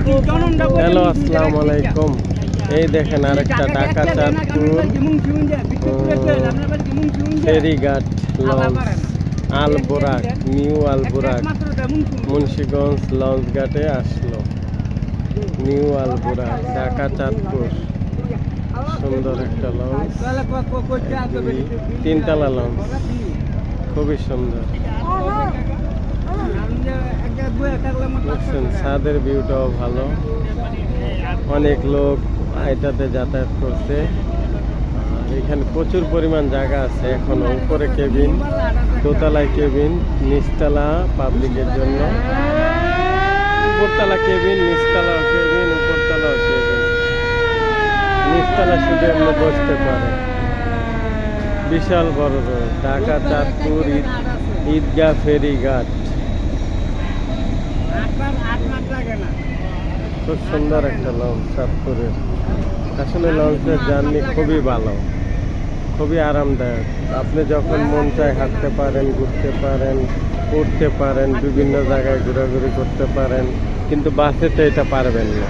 Hello, আসসালামু আলাইকুম। এই দেখেন আরেকটা ঢাকা চাঁদপুর ফেরিঘাট লঞ্চ আলবোরাক, নিউ আলবোরাক মুন্সিগঞ্জ লঞ্চ ঘাটে আসলো। নিউ আলবোরাক ঢাকা চাঁদপুর, সুন্দর একটা লঞ্চ, তিনতলা লঞ্চ, খুবই সুন্দর। দেখছেন ছাদের ভিউটাও ভালো, অনেক লোক এটাতে যাতায়াত করছে। আর এখানে প্রচুর পরিমাণ জায়গা আছে এখনো। উপরে কেবিন, দোতলায় কেবিন, নিচতলা পাবলিকের জন্য, উপরতলা কেবিন, নিচতলাও কেবিন, উপরতলাও কেবিন। নিচতলা শুধু এমনি বসতে পারে। বিশাল বড় রোড, ঢাকা চাঁদপুর ঈদগাহ ফেরিঘাট। খুব সুন্দর একটা লঞ্চ চাঁদপুরের। আসলে লঞ্চের জার্নি খুবই ভালো, খুবই আরামদায়ক। আপনি যখন মন চায় হাঁটতে পারেন, ঘুরতে পারেন, উঠতে পারেন, বিভিন্ন জায়গায় ঘোরাঘুরি করতে পারেন, কিন্তু বাসে তো এটা পারবেন না।